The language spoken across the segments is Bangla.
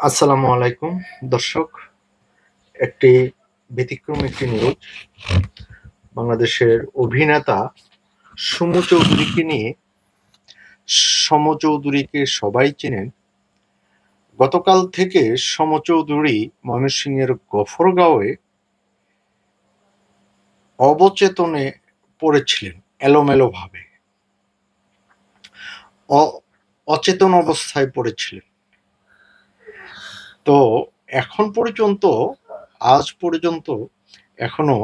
আসসালামু আলাইকুম দর্শক। একটি ব্যতিক্রম একটি নিউজ। বাংলাদেশের অভিনেতা সমু চৌধুরীকে নিয়ে। সমু চৌধুরীকে সবাই চেনেন। গতকাল থেকে সমু চৌধুরী ময়মনসিংহের গফরগাঁওয়ে অবচেতনে পড়েছিলেন এলোমেলোভাবে। অচেতন অবস্থায় পড়েছিলেন। তো এখন পর্যন্ত আজ পর্যন্ত এখনো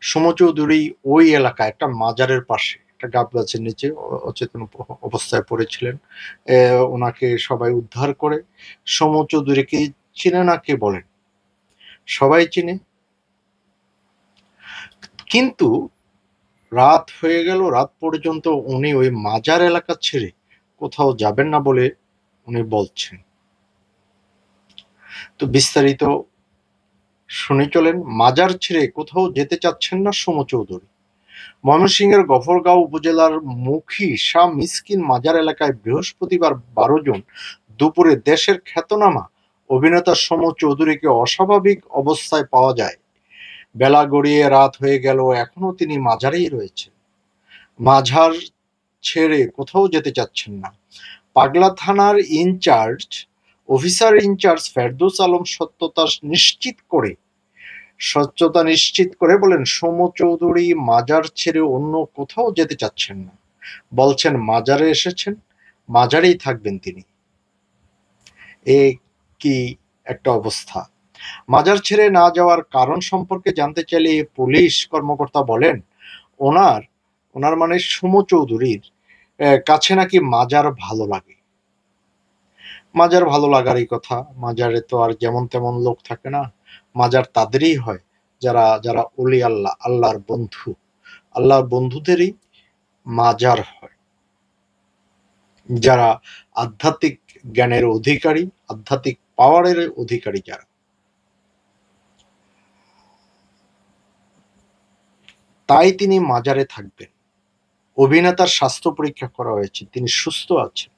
সমু চৌধুরী ওই এলাকায় একটা মাজারের পাশে একটা গাব গাছের নিচে অচেতন অবস্থায় পড়েছিলেন। ওনাকে সবাই উদ্ধার করে। সমু চৌধুরীকে চিনে না কে বলেন? সবাই চিনে। কিন্তু রাত হয়ে গেল, রাত পর্যন্ত উনি ওই মাজার এলাকা ছেড়ে কোথাও যাবেন না বলে উনি বলছেন। তো বিস্তারিত শুনে চলেন। মাজার ছেড়ে কোথাও যেতে চাচ্ছেন না সমু চৌধুরী। ময়মনসিংহের গফরগাঁও উপজেলার মুখী শাহ মিসকিন মাজার এলাকায় বৃহস্পতিবার 12 জুন দুপুরে দেশের খ্যাতনামা অভিনেতা সমু চৌধুরীকে অস্বাভাবিক অবস্থায় পাওয়া যায়। বেলা গড়িয়ে রাত হয়ে গেল, এখনো তিনি মাজারেই রয়েছেন। মাজার ছেড়ে কোথাও যেতে চাচ্ছেন না। পাগলা থানার অফিসার ইনচার্জ ফেরদৌস আলম সত্যতা নিশ্চিত করে বলেন, সমু চৌধুরী মাজার ছেড়ে অন্য কোথাও যেতে চাচ্ছেন না। বলছেন মাজারে এসেছেন, মাজারেই থাকবেন তিনি। এ কি একটা অবস্থা! মাজার ছেড়ে না যাওয়ার কারণ সম্পর্কে জানতে চাইলে পুলিশ কর্মকর্তা বলেন, ওনার মানে সমু চৌধুরীর কাছে নাকি মাজার ভালো লাগে। মাজার ভালো লাগারই কথা। মাজারে তো আর যেমন তেমন লোক থাকে না। মাজার তাদেরই হয় যারা যারা ওলি আল্লাহ, আল্লাহর বন্ধুদেরই মাজার হয়। যারা আধ্যাত্মিক জ্ঞানের অধিকারী, আধ্যাত্মিক পাওয়ারের অধিকারী যারা। তাই তিনি মাজারে থাকবেন। অভিনেতার স্বাস্থ্য পরীক্ষা করা হয়েছে, তিনি সুস্থ আছেন।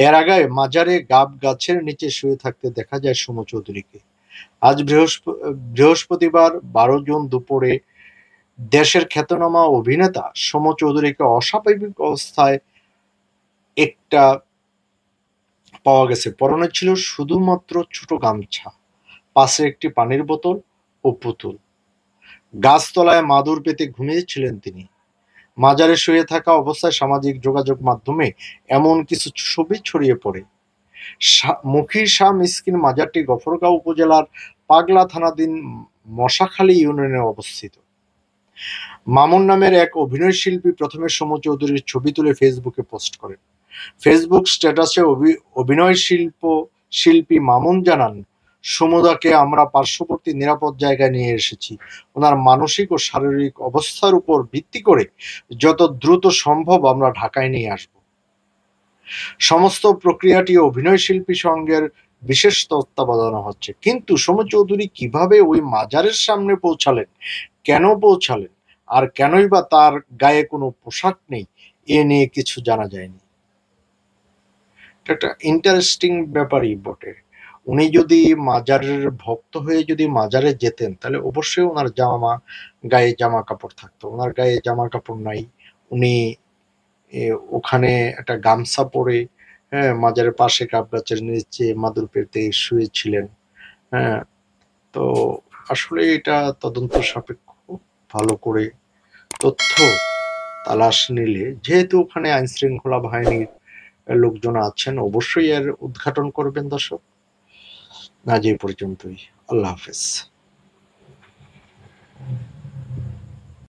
এর আগে মাজারে গাব গাছের নিচে শুয়ে থাকতে দেখা যায় সমু চৌধুরীকে। আজ বৃহস্পতিবার 12 জুন দুপুরে দেশের খ্যাতনামা অভিনেতা সমু চৌধুরীকে অস্বাভাবিক অবস্থায় একটা পাওয়া গেছে। পরনে ছিল শুধুমাত্র ছোট গামছা, পাশে একটি পানির বোতল ও পুতুল। গাছতলায় মাদুর পেতে ঘুমিয়েছিলেন তিনি। মাজারে শুয়ে থাকা অবস্থায় সামাজিক যোগাযোগ মাধ্যমে এমন কিছু ছবি ছড়িয়ে পড়ে। মুখী শাহ মিসকিন মাজারটি গফরগাঁও উপজেলার পাগলা থানাধীন মশাখালী ইউনিয়নে অবস্থিত। মামুন নামের এক অভিনয় শিল্পী প্রথমে সমু চৌধুরীর ছবি তুলে ফেসবুকে পোস্ট করেন। ফেসবুক স্ট্যাটাসে অভিনয় শিল্পী মামুন জানান, সমুদাকে আমরা পার্শ্ববর্তী নিরাপদ জায়গায় নিয়ে এসেছি। ওনার মানসিক ও শারীরিক অবস্থার উপর ভিত্তি করে যত দ্রুত সম্ভব আমরা ঢাকায় নিয়ে আসব। সমস্ত প্রক্রিয়াটি অভিনয় শিল্পী সঙ্গের বিশেষ তত্ত্বাবধানে হচ্ছে। কিন্তু সমু চৌধুরী কিভাবে ওই মাজারের সামনে পৌঁছালেন, কেন পৌঁছালেন, আর কেনই বা তার গায়ে কোনো পোশাক নেই, এ নিয়ে কিছু জানা যায়নি। একটা ইন্টারেস্টিং ব্যাপারই বটে। উনি যদি মাজারের ভক্ত হয়ে যদি মাজারে যেতেন, তাহলে অবশ্যই ওনার গায়ে জামা কাপড় থাকতো। ওনার গায়ে জামা কাপড় নাই। উনি ওখানে একটা গামছা পরে, হ্যাঁ, মাজারের পাশে গাব গাছের নিচে মাদুর পেতে শুয়েছিলেন। হ্যাঁ, তো আসলে এটা তদন্ত সাপেক্ষ। ভালো করে তথ্য তালাশ নিলে, যেহেতু ওখানে আইন শৃঙ্খলা বাহিনীর লোকজন আছেন, অবশ্যই এর উদ্ঘাটন করবেন। দর্শক, আজ এই পর্যন্তই। আল্লাহ হাফেজ।